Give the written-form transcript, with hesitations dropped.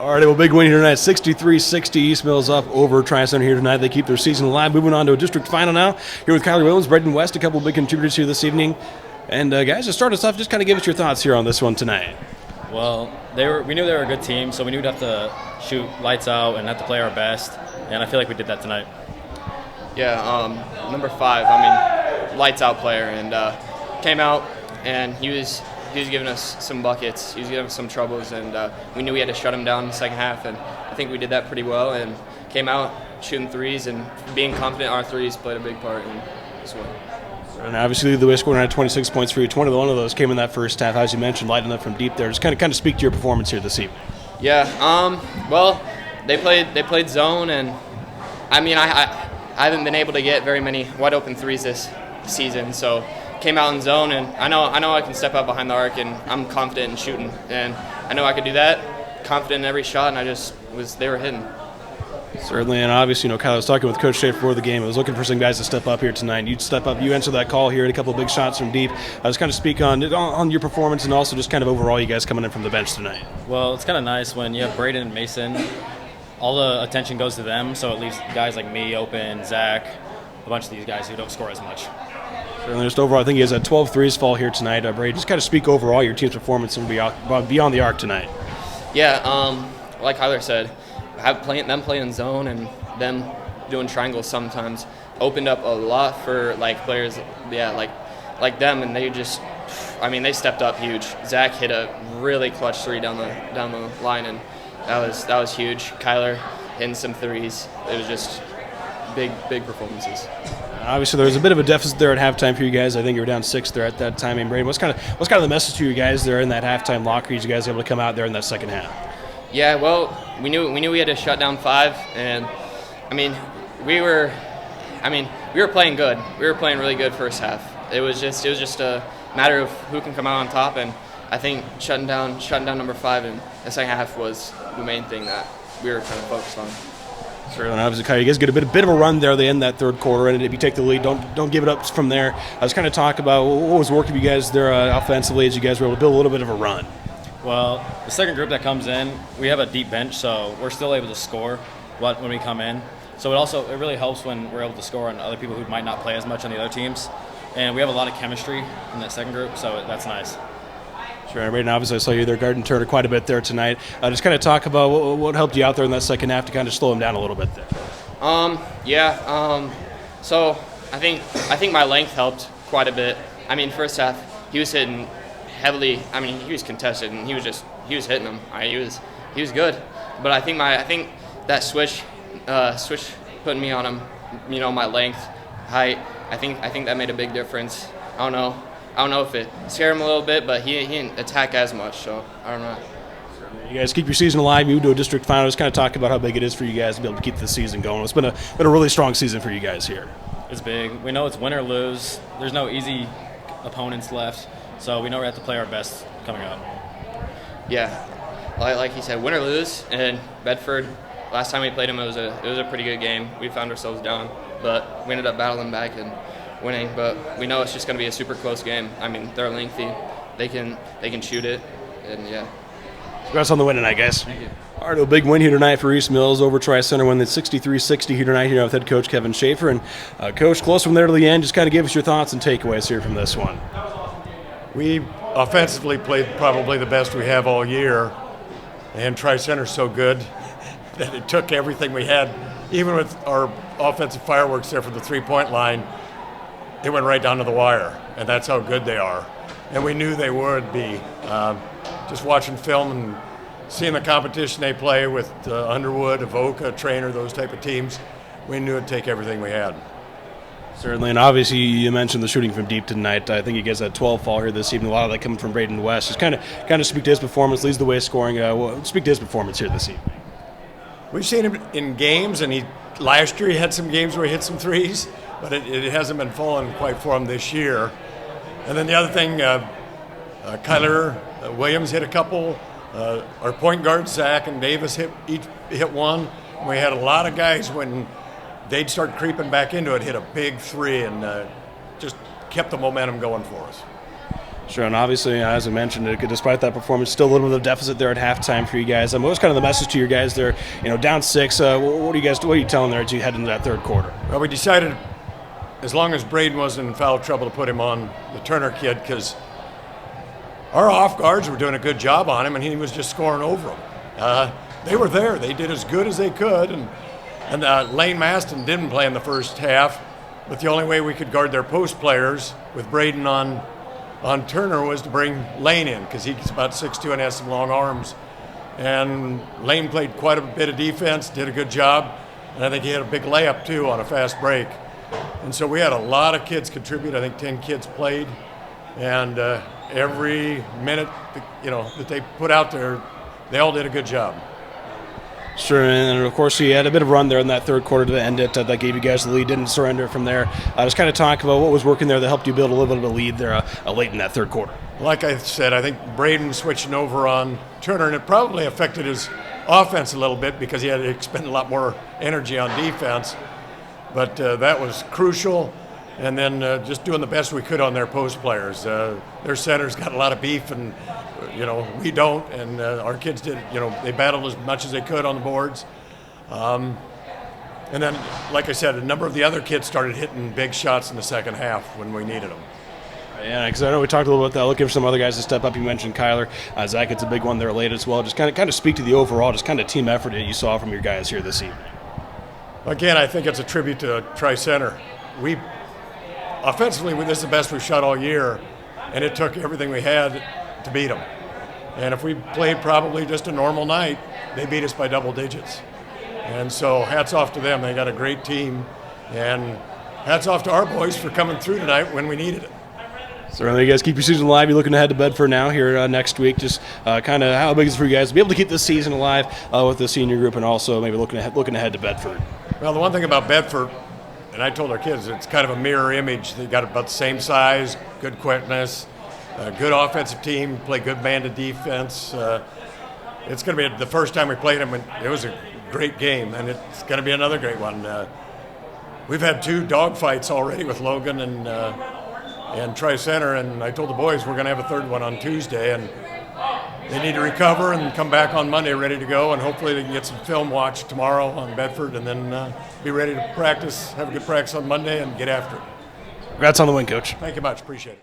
All right, well, big win here tonight, 63-60. East Mills up over Tri-Center here tonight. They keep their season alive. Moving on to a district final now. Here with Kyler Williams, Braden West, a couple of big contributors here this evening. And guys, to start us off, just kind of give us your thoughts here on this one tonight. Well, we knew they were a good team, so we knew we'd have to shoot lights out and have to play our best. And I feel like we did that tonight. Yeah, number 5, lights out player, and came out and he was giving us some buckets. He was giving us some troubles, and we knew we had to shut him down in the second half, and I think we did that pretty well, and came out shooting threes, and being confident in our threes played a big part in this one. And obviously the way scoring had 26 points for you. 21 of those came in that first half, as you mentioned, lighting up from deep there. Just kind of speak to your performance here this evening. Yeah, well, they played zone, and I haven't been able to get very many wide open threes this season, so came out in zone, and I know I can step out behind the arc, and I'm confident in shooting, and I know I could do that, confident in every shot, and they were hitting. Certainly, and obviously, Kyler was talking with Coach Shea before the game. I was looking for some guys to step up here tonight. You'd step up. You answered that call here, a couple of big shots from deep. I was kind of speak on your performance and also just kind of overall you guys coming in from the bench tonight. Well, it's kind of nice when you have Braden and Mason. All the attention goes to them, so at least guys like me, Open, Zach, a bunch of these guys who don't score as much. Certainly, just overall, I think he has 12 threes fall here tonight. Brady, just kind of speak overall your team's performance and beyond the arc tonight. Yeah, like Kyler said, them playing in zone and them doing triangles sometimes opened up a lot for players, like them, and they stepped up huge. Zach hit a really clutch three down the line, and that was huge. Kyler hitting some threes. It was just big performances. Obviously, there was a bit of a deficit there at halftime for you guys. I think you were down 6 there at that time. And Brady, what's kind of the message to you guys there in that halftime locker? You guys able to come out there in that second half? Yeah, well, we knew we had to shut down 5, and we were playing good. We were playing really good first half. It was just a matter of who can come out on top, and I think shutting down number 5 in the second half was the main thing that we were kind of focused on. Certainly, obviously, you guys get a bit of a run there. They end that third quarter, and if you take the lead, don't give it up from there. I was kind of talking about what was working for you guys there offensively as you guys were able to build a little bit of a run. Well, the second group that comes in, we have a deep bench, so we're still able to score when we come in. So it really helps when we're able to score on other people who might not play as much on the other teams. And we have a lot of chemistry in that second group, so that's nice. Sure, right now, obviously, I saw you there guarding Turner quite a bit there tonight. Just kind of talk about what helped you out there in that second half to kind of slow him down a little bit there. So I think my length helped quite a bit. First half he was hitting heavily. He was contested and he was hitting them. He was good, but I think that switch putting me on him, my length, height. I think that made a big difference. I don't know if it scared him a little bit, but he didn't attack as much, so I don't know. You guys keep your season alive, move to a district final. Just kind of talk about how big it is for you guys to be able to keep the season going. It's been a really strong season for you guys here. It's big. We know it's win or lose. There's no easy opponents left, so we know we have to play our best coming up. Yeah, like he said, win or lose. And Bedford, last time we played them, it was a pretty good game. We found ourselves down, but we ended up battling back and winning. But we know it's just going to be a super close game. They're lengthy. They can shoot it, and yeah. Congrats on the win tonight, guys. Thank you. All right, a big win here tonight for East Mills over Tri-Center, win the 63-60 here tonight here with head coach Kevin Schaefer. And Coach, close from there to the end, just kind of give us your thoughts and takeaways here from this one. We offensively played probably the best we have all year, and Tri-Center's so good that it took everything we had. Even with our offensive fireworks there from the three-point line, it went right down to the wire, and that's how good they are. And we knew they would be. Just watching film and seeing the competition they play with Underwood, Avoca, Trainer, those type of teams, we knew it'd take everything we had. Certainly, and obviously you mentioned the shooting from deep tonight. I think you guys had 12 fall here this evening. A lot of that coming from Braden West. Just kind of speak to his performance, leads the way scoring. Speak to his performance here this evening. We've seen him in games, and last year he had some games where he hit some threes, but it hasn't been falling quite for him this year. And then the other thing, Kyler Williams hit a couple. Our point guards, Zach and Davis, each hit one. We had a lot of guys when they'd start creeping back into it, hit a big three, and just kept the momentum going for us. Sure, and obviously, as I mentioned, despite that performance, still a little bit of deficit there at halftime for you guys. What was kind of the message to your guys there? Down 6. What are you telling there as you head into that third quarter? Well, we decided as long as Braden wasn't in foul trouble to put him on the Turner kid, because our off guards were doing a good job on him, and he was just scoring over them. They were there. They did as good as they could, and Lane Maston didn't play in the first half, but the only way we could guard their post players with Braden on Turner was to bring Lane in, because he's about 6'2" and has some long arms. And Lane played quite a bit of defense, did a good job, and I think he had a big layup too on a fast break. And so we had a lot of kids contribute. I think 10 kids played, and every minute that they put out there, they all did a good job. Sure, and of course you had a bit of run there in that third quarter to end it. That gave you guys the lead, didn't surrender from there. Just kind of talk about what was working there that helped you build a little bit of a lead there late in that third quarter. Like I said, I think Braden switching over on Turner, and it probably affected his offense a little bit because he had to expend a lot more energy on defense. But that was crucial. And then just doing the best we could on their post players. Their centers got a lot of beef, and we don't. And our kids did. They battled as much as they could on the boards. And then, like I said, a number of the other kids started hitting big shots in the second half when we needed them. Yeah, because I know we talked a little about that, looking for some other guys to step up. You mentioned Kyler. Zach, it's a big one there late as well. Just kind of speak to the overall, just kind of team effort that you saw from your guys here this evening. Again, I think it's a tribute to Tri-Center. Offensively, this is the best we've shot all year, and it took everything we had to beat them. And if we played probably just a normal night, they beat us by double digits. And so hats off to them. They got a great team. And hats off to our boys for coming through tonight when we needed it. Certainly, you guys keep your season alive. You're looking ahead to Bedford now here next week. Just kind of how big is it for you guys to be able to keep this season alive with the senior group, and also maybe looking ahead to Bedford? Well, the one thing about Bedford, and I told our kids, it's kind of a mirror image. They got about the same size, good quickness, good offensive team, play good man-to defense. It's going to be the first time we played them, and it was a great game, and it's going to be another great one. We've had 2 dogfights already with Logan and Tri-Center, and I told the boys we're going to have a third one on Tuesday, and they need to recover and come back on Monday ready to go, and hopefully they can get some film watch tomorrow on Bedford, and then be ready to practice, have a good practice on Monday, and get after it. Congrats on the win, Coach. Thank you much. Appreciate it.